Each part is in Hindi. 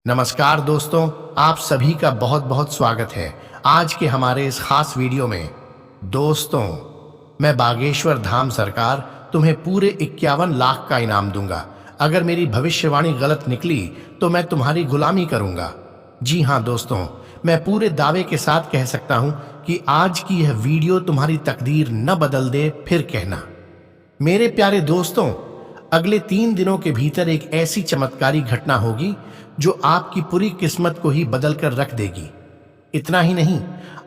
नमस्कार दोस्तों, आप सभी का बहुत बहुत स्वागत है आज के हमारे इस खास वीडियो में। दोस्तों, मैं बागेश्वर धाम सरकार तुम्हें पूरे 51 लाख का इनाम दूंगा। अगर मेरी भविष्यवाणी गलत निकली तो मैं तुम्हारी गुलामी करूंगा। जी हाँ दोस्तों, मैं पूरे दावे के साथ कह सकता हूं कि आज की यह वीडियो तुम्हारी तकदीर न बदल दे फिर कहना। मेरे प्यारे दोस्तों, अगले 3 दिनों के भीतर एक ऐसी चमत्कारी घटना होगी जो आपकी पूरी किस्मत को ही बदल कर रख देगी। इतना ही नहीं,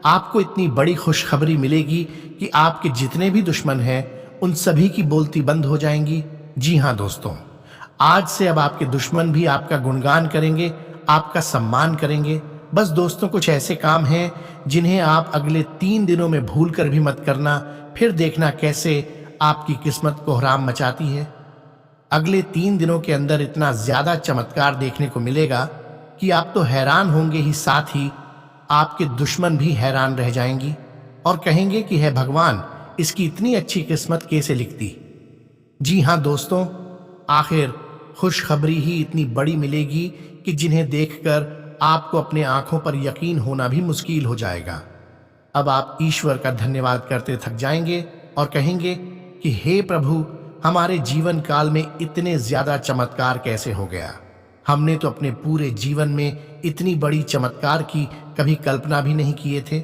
आपको इतनी बड़ी खुशखबरी मिलेगी कि आपके जितने भी दुश्मन हैं उन सभी की बोलती बंद हो जाएंगी। जी हाँ दोस्तों, आज से अब आपके दुश्मन भी आपका गुणगान करेंगे, आपका सम्मान करेंगे। बस दोस्तों, कुछ ऐसे काम हैं जिन्हें आप अगले 3 दिनों में भूल कर भी मत करना, फिर देखना कैसे आपकी किस्मत कोहराम मचाती है। अगले 3 दिनों के अंदर इतना ज्यादा चमत्कार देखने को मिलेगा कि आप तो हैरान होंगे ही, साथ ही आपके दुश्मन भी हैरान रह जाएंगी और कहेंगे कि है भगवान, इसकी इतनी अच्छी किस्मत कैसे लिखती। जी हाँ दोस्तों, आखिर खुशखबरी ही इतनी बड़ी मिलेगी कि जिन्हें देखकर आपको अपने आंखों पर यकीन होना भी मुश्किल हो जाएगा। अब आप ईश्वर का धन्यवाद करते थक जाएंगे और कहेंगे कि हे प्रभु, हमारे जीवन काल में इतने ज्यादा चमत्कार कैसे हो गया। हमने तो अपने पूरे जीवन में इतनी बड़ी चमत्कार की कभी कल्पना भी नहीं किए थे।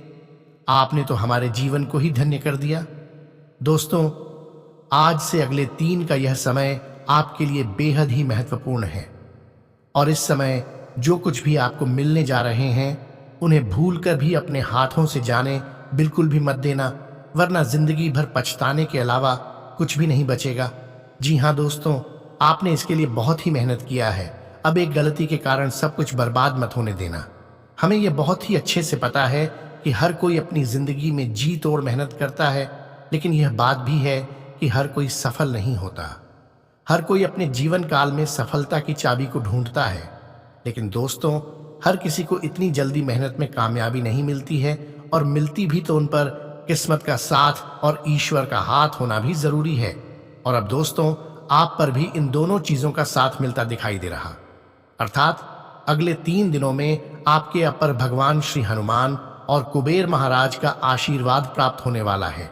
आपने तो हमारे जीवन को ही धन्य कर दिया। दोस्तों, आज से अगले 3 का यह समय आपके लिए बेहद ही महत्वपूर्ण है और इस समय जो कुछ भी आपको मिलने जा रहे हैं उन्हें भूलकर भी अपने हाथों से जाने बिल्कुल भी मत देना, वरना जिंदगी भर पछताने के अलावा कुछ भी नहीं बचेगा। जी हाँ दोस्तों, आपने इसके लिए बहुत ही मेहनत किया है। अब एक गलती के कारण सब कुछ बर्बाद मत होने देना। हमें यह बहुत ही अच्छे से पता है कि हर कोई अपनी जिंदगी में जी तोड़ मेहनत करता है, लेकिन यह बात भी है कि हर कोई सफल नहीं होता। हर कोई अपने जीवन काल में सफलता की चाबी को ढूंढता है, लेकिन दोस्तों, हर किसी को इतनी जल्दी मेहनत में कामयाबी नहीं मिलती है, और मिलती भी तो उन पर किस्मत का साथ और ईश्वर का हाथ होना भी जरूरी है। और अब दोस्तों, आप पर भी इन दोनों चीजों का साथ मिलता दिखाई दे रहा, अर्थात अगले 3 दिनों में आपके अपर भगवान श्री हनुमान और कुबेर महाराज का आशीर्वाद प्राप्त होने वाला है।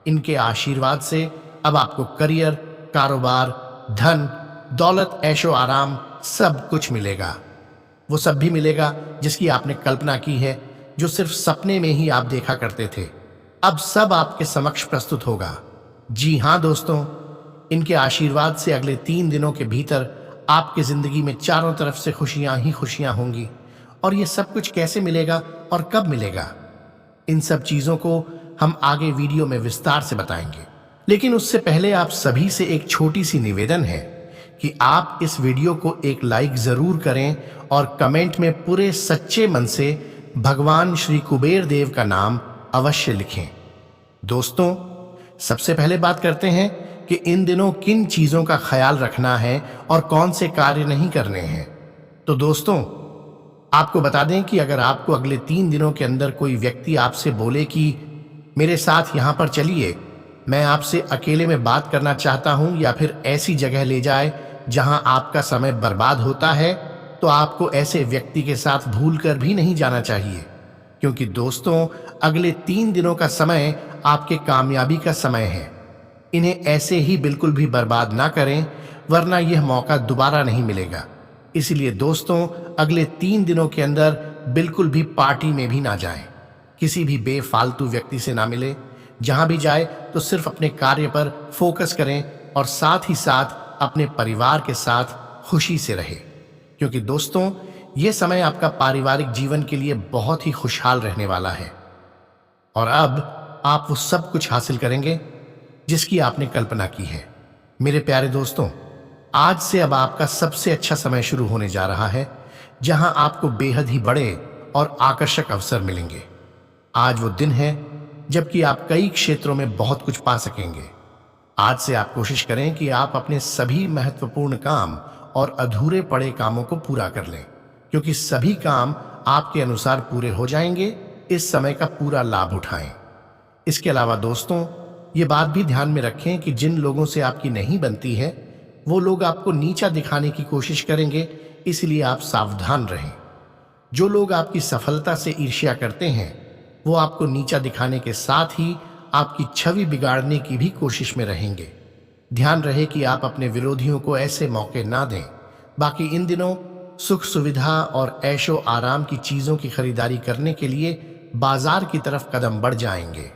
इनके आशीर्वाद से अब आपको करियर, कारोबार, धन, दौलत, ऐशो आराम सब कुछ मिलेगा। वो सब भी मिलेगा जिसकी आपने कल्पना की है, जो सिर्फ सपने में ही आप देखा करते थे, अब सब आपके समक्ष प्रस्तुत होगा। जी हाँ दोस्तों, इनके आशीर्वाद से अगले 3 दिनों के भीतर आपकी जिंदगी में चारों तरफ से खुशियां ही खुशियां होंगी। और ये सब कुछ कैसे मिलेगा और कब मिलेगा, इन सब चीजों को हम आगे वीडियो में विस्तार से बताएंगे। लेकिन उससे पहले आप सभी से एक छोटी सी निवेदन है कि आप इस वीडियो को एक लाइक जरूर करें और कमेंट में पूरे सच्चे मन से भगवान श्री कुबेर देव का नाम अवश्य लिखें। दोस्तों, सबसे पहले बात करते हैं कि इन दिनों किन चीजों का ख्याल रखना है और कौन से कार्य नहीं करने हैं। तो दोस्तों, आपको बता दें कि अगर आपको अगले 3 दिनों के अंदर कोई व्यक्ति आपसे बोले कि मेरे साथ यहां पर चलिए, मैं आपसे अकेले में बात करना चाहता हूं, या फिर ऐसी जगह ले जाए जहां आपका समय बर्बाद होता है, तो आपको ऐसे व्यक्ति के साथ भूल कर भी नहीं जाना चाहिए। क्योंकि दोस्तों, अगले 3 दिनों का समय आपके कामयाबी का समय है। इन्हें ऐसे ही बिल्कुल भी बर्बाद ना करें, वरना यह मौका दोबारा नहीं मिलेगा। इसलिए दोस्तों, अगले 3 दिनों के अंदर बिल्कुल भी पार्टी में भी ना जाएं, किसी भी बेफालतू व्यक्ति से ना मिले। जहां भी जाए तो सिर्फ अपने कार्य पर फोकस करें और साथ ही साथ अपने परिवार के साथ खुशी से रहे। क्योंकि दोस्तों, यह समय आपका पारिवारिक जीवन के लिए बहुत ही खुशहाल रहने वाला है और अब आप वो सब कुछ हासिल करेंगे जिसकी आपने कल्पना की है। मेरे प्यारे दोस्तों, आज से अब आपका सबसे अच्छा समय शुरू होने जा रहा है, जहां आपको बेहद ही बड़े और आकर्षक अवसर मिलेंगे। आज वो दिन है जबकि आप कई क्षेत्रों में बहुत कुछ पा सकेंगे। आज से आप कोशिश करें कि आप अपने सभी महत्वपूर्ण काम और अधूरे पड़े कामों को पूरा कर लें, क्योंकि सभी काम आपके अनुसार पूरे हो जाएंगे। इस समय का पूरा लाभ उठाएं। इसके अलावा दोस्तों, ये बात भी ध्यान में रखें कि जिन लोगों से आपकी नहीं बनती है, वो लोग आपको नीचा दिखाने की कोशिश करेंगे इसलिए आप सावधान रहें। जो लोग आपकी सफलता से ईर्ष्या करते हैं वो आपको नीचा दिखाने के साथ ही आपकी छवि बिगाड़ने की भी कोशिश में रहेंगे। ध्यान रहे कि आप अपने विरोधियों को ऐसे मौके ना दें। बाकी इन दिनों सुख सुविधा और ऐशो आराम की चीजों की खरीदारी करने के लिए बाजार की तरफ कदम बढ़ जाएंगे।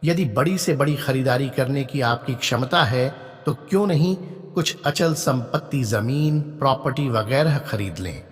यदि बड़ी से बड़ी खरीदारी करने की आपकी क्षमता है तो क्यों नहीं कुछ अचल संपत्ति, जमीन, प्रॉपर्टी वगैरह खरीद लें।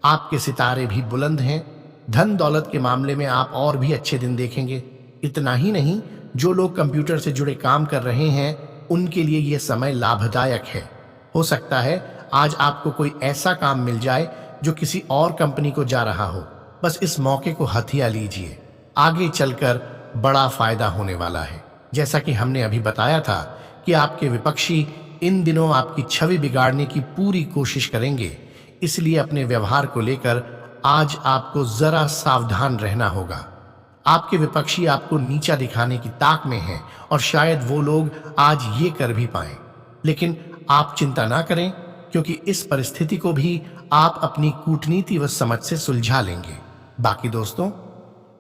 आपके सितारे भी बुलंद हैं। धन दौलत के मामले में आप और भी अच्छे दिन देखेंगे। इतना ही नहीं, जो लोग कंप्यूटर से जुड़े काम कर रहे हैं उनके लिए यह समय लाभदायक है। हो सकता है आज आपको कोई ऐसा काम मिल जाए जो किसी और कंपनी को जा रहा हो। बस इस मौके को हथिया लीजिए, आगे चलकर बड़ा फायदा होने वाला है। जैसा कि हमने अभी बताया था कि आपके विपक्षी इन दिनों आपकी छवि बिगाड़ने की पूरी कोशिश करेंगे, इसलिए अपने व्यवहार को लेकर आज आपको जरा सावधान रहना होगा। आपके विपक्षी आपको नीचा दिखाने की ताक में हैं और शायद वो लोग आज ये कर भी पाएं। लेकिन आप चिंता ना करें, क्योंकि इस परिस्थिति को भी आप अपनी कूटनीति व समझ से सुलझा लेंगे। बाकी दोस्तों,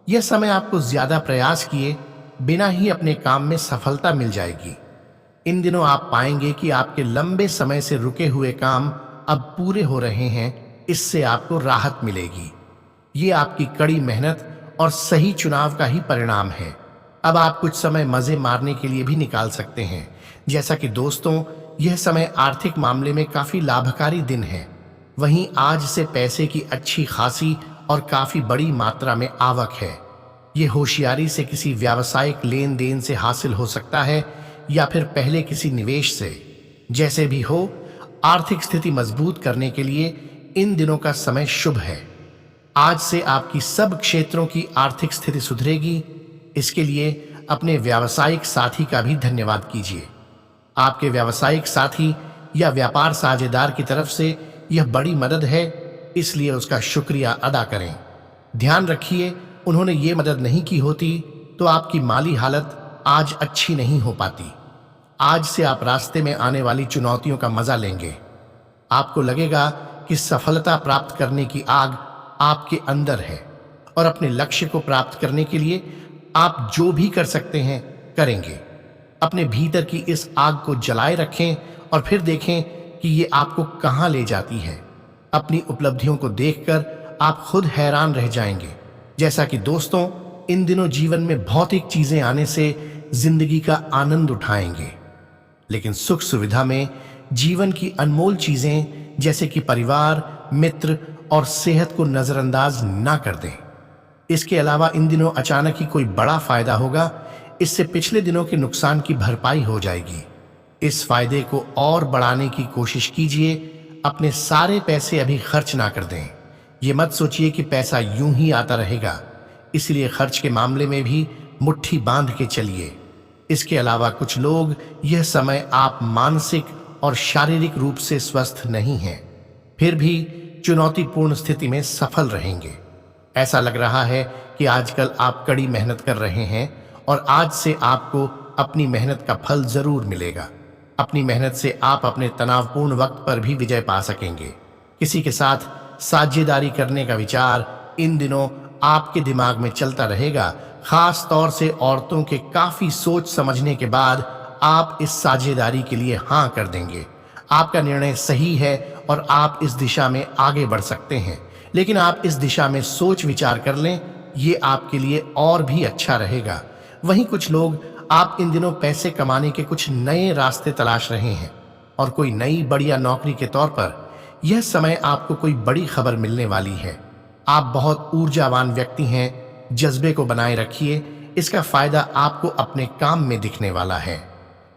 यह समय आपको ज्यादा प्रयास किए बिना ही अपने काम में सफलता मिल जाएगी। इन दिनों आप पाएंगे कि आपके लंबे समय से रुके हुए काम अब पूरे हो रहे हैं। इससे आपको राहत मिलेगी। ये आपकी कड़ी मेहनत और सही चुनाव का ही परिणाम है। अब आप कुछ समय मजे मारने के लिए भी निकाल सकते हैं। जैसा कि दोस्तों, यह समय आर्थिक मामले में काफी लाभकारी दिन है। वहीं आज से पैसे की अच्छी खासी और काफी बड़ी मात्रा में आवक है। ये होशियारी से किसी व्यावसायिक लेन देन से हासिल हो सकता है या फिर पहले किसी निवेश से। जैसे भी हो, आर्थिक स्थिति मजबूत करने के लिए इन दिनों का समय शुभ है। आज से आपकी सब क्षेत्रों की आर्थिक स्थिति सुधरेगी। इसके लिए अपने व्यावसायिक साथी का भी धन्यवाद कीजिए। आपके व्यावसायिक साथी या व्यापार साझेदार की तरफ से यह बड़ी मदद है, इसलिए उसका शुक्रिया अदा करें। ध्यान रखिए, उन्होंने ये मदद नहीं की होती तो आपकी माली हालत आज अच्छी नहीं हो पाती। आज से आप रास्ते में आने वाली चुनौतियों का मजा लेंगे। आपको लगेगा कि सफलता प्राप्त करने की आग आपके अंदर है और अपने लक्ष्य को प्राप्त करने के लिए आप जो भी कर सकते हैं करेंगे। अपने भीतर की इस आग को जलाए रखें और फिर देखें कि ये आपको कहां ले जाती है। अपनी उपलब्धियों को देखकर आप खुद हैरान रह जाएंगे। जैसा कि दोस्तों, इन दिनों जीवन में भौतिक चीजें आने से जिंदगी का आनंद उठाएंगे, लेकिन सुख सुविधा में जीवन की अनमोल चीजें जैसे कि परिवार, मित्र और सेहत को नजरअंदाज ना कर दें। इसके अलावा इन दिनों अचानक ही कोई बड़ा फायदा होगा। इससे पिछले दिनों के नुकसान की भरपाई हो जाएगी। इस फायदे को और बढ़ाने की कोशिश कीजिए। अपने सारे पैसे अभी खर्च ना कर दें। ये मत सोचिए कि पैसा यूं ही आता रहेगा, इसलिए खर्च के मामले में भी मुट्ठी बांध के चलिए। इसके अलावा कुछ लोग यह समय आप मानसिक और शारीरिक रूप से स्वस्थ नहीं हैं, फिर भी चुनौतीपूर्ण स्थिति में सफल रहेंगे। ऐसा लग रहा है कि आजकल आप कड़ी मेहनत कर रहे हैं और आज से आपको अपनी मेहनत का फल जरूर मिलेगा। अपनी मेहनत से आप अपने तनावपूर्ण वक्त पर भी विजय पा सकेंगे। किसी के साथ साझेदारी करने का विचार इन दिनों आपके दिमाग में चलता रहेगा। खास तौर से औरतों के काफी सोच समझने के बाद आप इस साझेदारी के लिए हाँ कर देंगे। आपका निर्णय सही है और आप इस दिशा में आगे बढ़ सकते हैं, लेकिन आप इस दिशा में सोच विचार कर लें, ये आपके लिए और भी अच्छा रहेगा। वहीं कुछ लोग आप इन दिनों पैसे कमाने के कुछ नए रास्ते तलाश रहे हैं और कोई नई बढ़िया नौकरी के तौर पर यह समय आपको कोई बड़ी खबर मिलने वाली है। आप बहुत ऊर्जावान व्यक्ति हैं, जज्बे को बनाए रखिए। इसका फायदा आपको अपने काम में दिखने वाला है।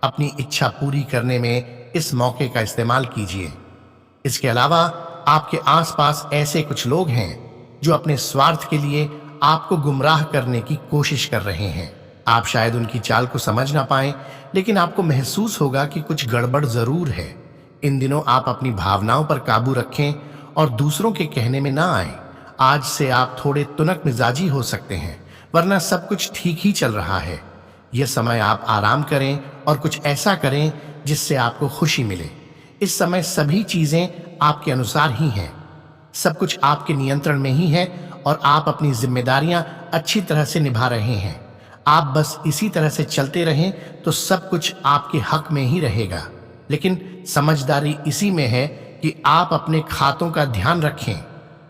अपनी इच्छा पूरी करने में इस मौके का इस्तेमाल कीजिए। इसके अलावा आपके आसपास ऐसे कुछ लोग हैं जो अपने स्वार्थ के लिए आपको गुमराह करने की कोशिश कर रहे हैं। आप शायद उनकी चाल को समझ ना पाएं, लेकिन आपको महसूस होगा कि कुछ गड़बड़ जरूर है। इन दिनों आप अपनी भावनाओं पर काबू रखें और दूसरों के कहने में ना आए। आज से आप थोड़े तुनक मिजाजी हो सकते हैं, वरना सब कुछ ठीक ही चल रहा है। यह समय आप आराम करें और कुछ ऐसा करें जिससे आपको खुशी मिले। इस समय सभी चीजें आपके अनुसार ही हैं। सब कुछ आपके नियंत्रण में ही है और आप अपनी जिम्मेदारियां अच्छी तरह से निभा रहे हैं। आप बस इसी तरह से चलते रहें तो सब कुछ आपके हक में ही रहेगा। लेकिन समझदारी इसी में है कि आप अपने खातों का ध्यान रखें।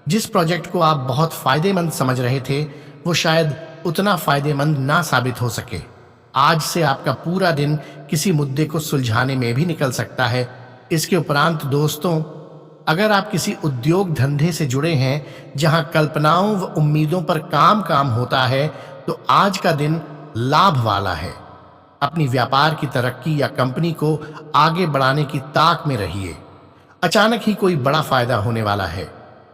जिस प्रोजेक्ट को आप बहुत फायदेमंद समझ रहे थे वो शायद उतना फायदेमंद ना साबित हो सके। आज से आपका पूरा दिन किसी मुद्दे को सुलझाने में भी निकल सकता है। इसके उपरांत दोस्तों, अगर आप किसी उद्योग धंधे से जुड़े हैं जहां कल्पनाओं व उम्मीदों पर काम होता है तो आज का दिन लाभ वाला है। अपनी व्यापार की तरक्की या कंपनी को आगे बढ़ाने की ताक में रहिए। अचानक ही कोई बड़ा फायदा होने वाला है।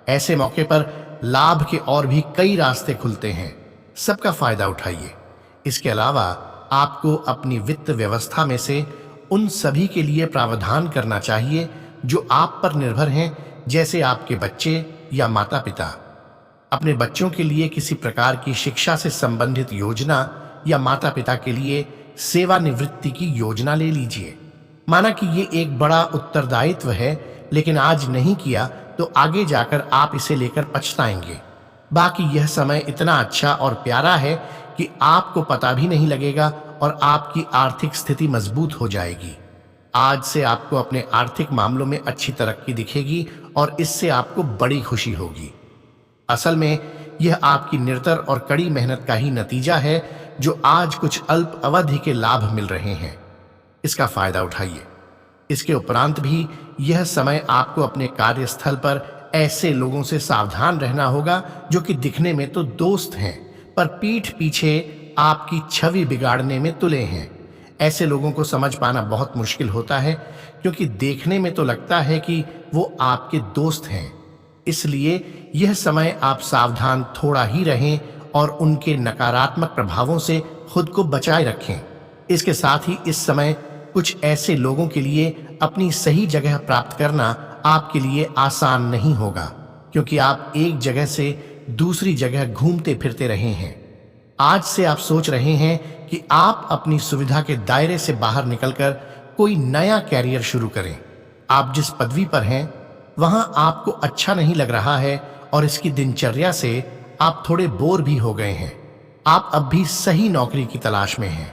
ऐसे मौके पर लाभ के और भी कई रास्ते खुलते हैं। सबका फायदा उठाइए। इसके अलावा आपको अपनी वित्त व्यवस्था में से उन सभी के लिए प्रावधान करना चाहिए जो आप पर निर्भर हैं, जैसे आपके बच्चे या माता पिता। अपने बच्चों के लिए किसी प्रकार की शिक्षा से संबंधित योजना या माता पिता के लिए सेवानिवृत्ति की योजना ले लीजिए। माना कि ये एक बड़ा उत्तरदायित्व है, लेकिन आज नहीं किया तो आगे जाकर आप इसे लेकर पछताएंगे। बाकी यह समय इतना अच्छा और प्यारा है कि आपको पता भी नहीं लगेगा और आपकी आर्थिक स्थिति मजबूत हो जाएगी। आज से आपको अपने आर्थिक मामलों में अच्छी तरक्की दिखेगी और इससे आपको बड़ी खुशी होगी। असल में यह आपकी निरंतर और कड़ी मेहनत का ही नतीजा है जो आज कुछ अल्प अवधि के लाभ मिल रहे हैं। इसका फायदा उठाइए। इसके उपरांत भी यह समय आपको अपने कार्यस्थल पर ऐसे लोगों से सावधान रहना होगा जो कि दिखने में तो दोस्त हैं पर पीठ पीछे आपकी छवि बिगाड़ने में तुले हैं। ऐसे लोगों को समझ पाना बहुत मुश्किल होता है क्योंकि देखने में तो लगता है कि वो आपके दोस्त हैं। इसलिए यह समय आप सावधान थोड़ा ही रहें और उनके नकारात्मक प्रभावों से खुद को बचाए रखें। इसके साथ ही इस समय कुछ ऐसे लोगों के लिए अपनी सही जगह प्राप्त करना आपके लिए आसान नहीं होगा क्योंकि आप एक जगह से दूसरी जगह घूमते फिरते रहे हैं। आज से आप सोच रहे हैं कि आप अपनी सुविधा के दायरे से बाहर निकलकर कोई नया कैरियर शुरू करें। आप जिस पदवी पर हैं वहां आपको अच्छा नहीं लग रहा है और इसकी दिनचर्या से आप थोड़े बोर भी हो गए हैं। आप अब भी सही नौकरी की तलाश में हैं।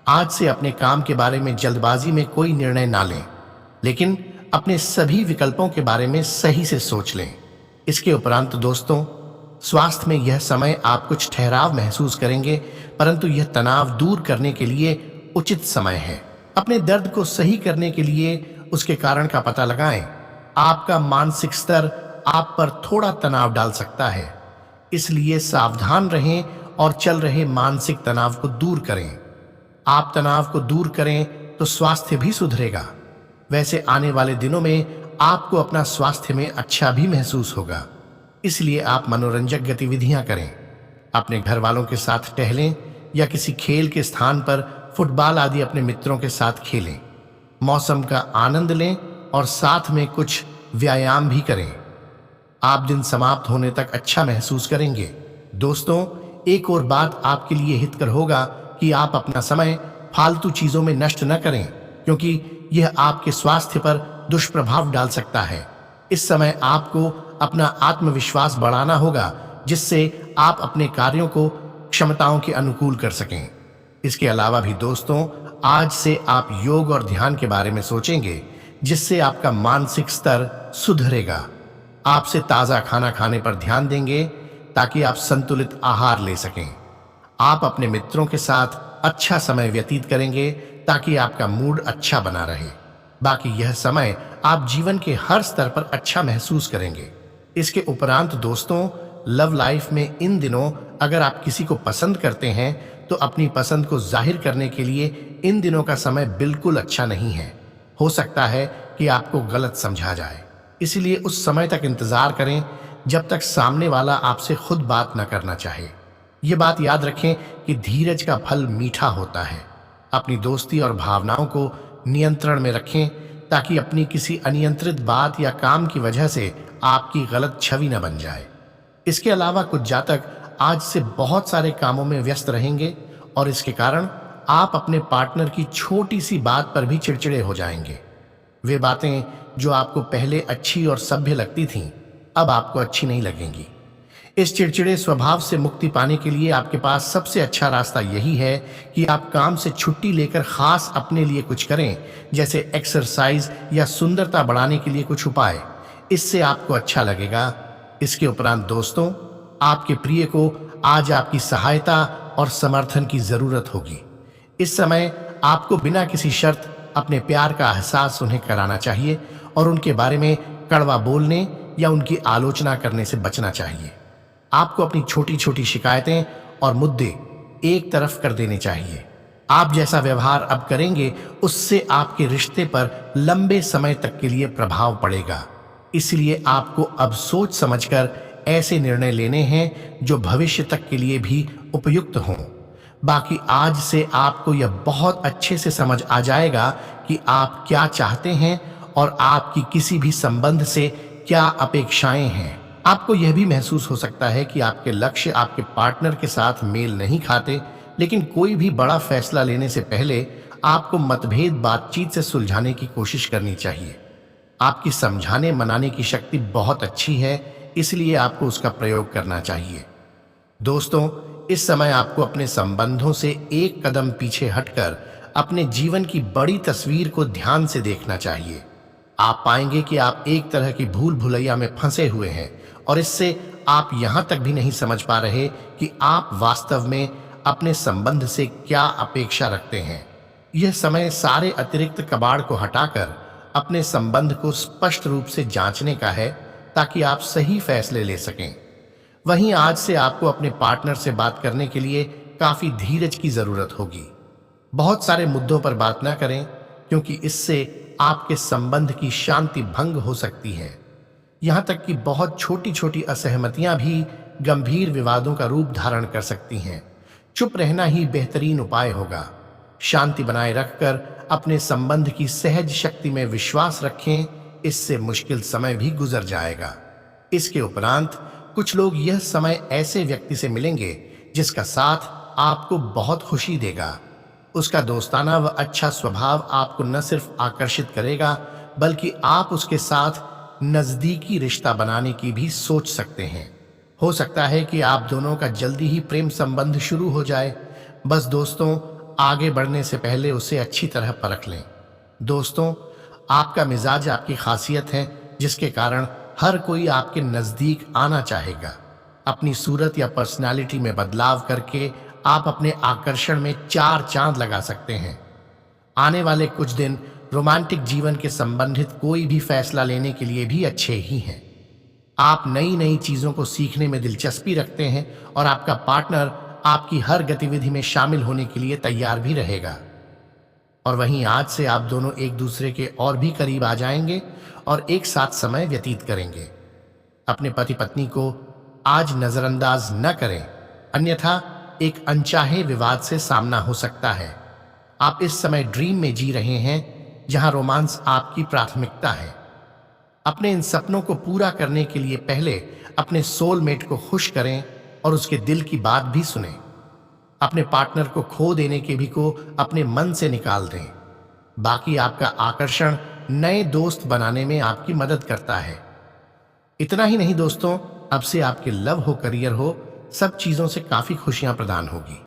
आज से अपने काम के बारे में जल्दबाजी में कोई निर्णय ना लें, लेकिन अपने सभी विकल्पों के बारे में सही से सोच लें। इसके उपरांत दोस्तों, स्वास्थ्य में यह समय आप कुछ ठहराव महसूस करेंगे, परंतु यह तनाव दूर करने के लिए उचित समय है। अपने दर्द को सही करने के लिए उसके कारण का पता लगाएं। आपका मानसिक स्तर आप पर थोड़ा तनाव डाल सकता है, इसलिए सावधान रहें और चल रहे मानसिक तनाव को दूर करें। आप तनाव को दूर करें तो स्वास्थ्य भी सुधरेगा। वैसे आने वाले दिनों में आपको अपना स्वास्थ्य में अच्छा भी महसूस होगा, इसलिए आप मनोरंजक गतिविधियां करें। अपने घर वालों के साथ टहलें या किसी खेल के स्थान पर फुटबॉल आदि अपने मित्रों के साथ खेलें। मौसम का आनंद लें और साथ में कुछ व्यायाम भी करें। आप दिन समाप्त होने तक अच्छा महसूस करेंगे। दोस्तों, एक और बात आपके लिए हितकर होगा कि आप अपना समय फालतू चीजों में नष्ट न करें, क्योंकि यह आपके स्वास्थ्य पर दुष्प्रभाव डाल सकता है। इस समय आपको अपना आत्मविश्वास बढ़ाना होगा, जिससे आप अपने कार्यों को क्षमताओं के अनुकूल कर सकें। इसके अलावा भी दोस्तों, आज से आप योग और ध्यान के बारे में सोचेंगे, जिससे आपका मानसिक स्तर सुधरेगा। आपसे ताजा खाना खाने पर ध्यान देंगे ताकि आप संतुलित आहार ले सकें। आप अपने मित्रों के साथ अच्छा समय व्यतीत करेंगे ताकि आपका मूड अच्छा बना रहे। बाकी यह समय आप जीवन के हर स्तर पर अच्छा महसूस करेंगे। इसके उपरांत दोस्तों, लव लाइफ में इन दिनों अगर आप किसी को पसंद करते हैं तो अपनी पसंद को जाहिर करने के लिए इन दिनों का समय बिल्कुल अच्छा नहीं है। हो सकता है कि आपको गलत समझा जाए, इसलिए उस समय तक इंतजार करें जब तक सामने वाला आपसे खुद बात न करना चाहे। ये बात याद रखें कि धीरज का फल मीठा होता है। अपनी दोस्ती और भावनाओं को नियंत्रण में रखें ताकि अपनी किसी अनियंत्रित बात या काम की वजह से आपकी गलत छवि न बन जाए। इसके अलावा कुछ जातक आज से बहुत सारे कामों में व्यस्त रहेंगे और इसके कारण आप अपने पार्टनर की छोटी सी बात पर भी चिड़चिड़े हो जाएंगे। वे बातें जो आपको पहले अच्छी और सभ्य लगती थीं, अब आपको अच्छी नहीं लगेंगी। इस चिड़चिड़े स्वभाव से मुक्ति पाने के लिए आपके पास सबसे अच्छा रास्ता यही है कि आप काम से छुट्टी लेकर खास अपने लिए कुछ करें, जैसे एक्सरसाइज या सुंदरता बढ़ाने के लिए कुछ उपाय। इससे आपको अच्छा लगेगा। इसके उपरांत दोस्तों, आपके प्रिय को आज आपकी सहायता और समर्थन की जरूरत होगी। इस समय आपको बिना किसी शर्त अपने प्यार का एहसास उन्हें कराना चाहिए और उनके बारे में कड़वा बोलने या उनकी आलोचना करने से बचना चाहिए। आपको अपनी छोटी छोटी शिकायतें और मुद्दे एक तरफ कर देने चाहिए। आप जैसा व्यवहार अब करेंगे उससे आपके रिश्ते पर लंबे समय तक के लिए प्रभाव पड़ेगा। इसलिए आपको अब सोच समझकर ऐसे निर्णय लेने हैं जो भविष्य तक के लिए भी उपयुक्त हों। बाकी आज से आपको यह बहुत अच्छे से समझ आ जाएगा कि आप क्या चाहते हैं और आपकी किसी भी संबंध से क्या अपेक्षाएं हैं। आपको यह भी महसूस हो सकता है कि आपके लक्ष्य आपके पार्टनर के साथ मेल नहीं खाते, लेकिन कोई भी बड़ा फैसला लेने से पहले आपको मतभेद बातचीत से सुलझाने की कोशिश करनी चाहिए। आपकी समझाने मनाने की शक्ति बहुत अच्छी है, इसलिए आपको उसका प्रयोग करना चाहिए। दोस्तों, इस समय आपको अपने संबंधों से एक कदम पीछे हटकर अपने जीवन की बड़ी तस्वीर को ध्यान से देखना चाहिए। आप पाएंगे कि आप एक तरह की भूल भुलैया में फंसे हुए हैं और इससे आप यहां तक भी नहीं समझ पा रहे कि आप वास्तव में अपने संबंध से क्या अपेक्षा रखते हैं। यह समय सारे अतिरिक्त कबाड़ को हटाकर अपने संबंध को स्पष्ट रूप से जांचने का है, ताकि आप सही फैसले ले सकें। वहीं आज से आपको अपने पार्टनर से बात करने के लिए काफी धीरज की जरूरत होगी। बहुत सारे मुद्दों पर बात ना करें, क्योंकि इससे आपके संबंध की शांति भंग हो सकती है। यहां तक कि बहुत छोटी छोटी असहमतियां भी गंभीर विवादों का रूप धारण कर सकती हैं। चुप रहना ही बेहतरीन उपाय होगा। शांति बनाए रखकर अपने संबंध की सहज शक्ति में विश्वास रखें, इससे मुश्किल समय भी गुजर जाएगा। इसके उपरांत कुछ लोग यह समय ऐसे व्यक्ति से मिलेंगे जिसका साथ आपको बहुत खुशी देगा। उसका दोस्ताना व अच्छा स्वभाव आपको न सिर्फ आकर्षित करेगा, बल्कि आप उसके साथ नजदीकी रिश्ता बनाने की भी सोच सकते हैं। हो सकता है कि आप दोनों का जल्दी ही प्रेम संबंध शुरू हो जाए। बस दोस्तों, आगे बढ़ने से पहले उसे अच्छी तरह परख लें। दोस्तों, आपका मिजाज आपकी खासियत है, जिसके कारण हर कोई आपके नजदीक आना चाहेगा। अपनी सूरत या पर्सनालिटी में बदलाव करके आप अपने आकर्षण में 4 चांद लगा सकते हैं। आने वाले कुछ दिन रोमांटिक जीवन के संबंधित कोई भी फैसला लेने के लिए भी अच्छे ही हैं। आप नई नई चीजों को सीखने में दिलचस्पी रखते हैं और आपका पार्टनर आपकी हर गतिविधि में शामिल होने के लिए तैयार भी रहेगा। और वहीं आज से आप दोनों एक दूसरे के और भी करीब आ जाएंगे और एक साथ समय व्यतीत करेंगे। अपने पति पत्नी को आज नजरअंदाज न करें, अन्यथा एक अनचाहे विवाद से सामना हो सकता है। आप इस समय ड्रीम में जी रहे हैं, जहां रोमांस आपकी प्राथमिकता है। अपने इन सपनों को पूरा करने के लिए पहले अपने सोलमेट को खुश करें और उसके दिल की बात भी सुने। अपने पार्टनर को खो देने के भी को अपने मन से निकाल दें। बाकी आपका आकर्षण नए दोस्त बनाने में आपकी मदद करता है। इतना ही नहीं दोस्तों, अब से आपके लव हो करियर हो, सब चीजों से काफी खुशियां प्रदान होगी।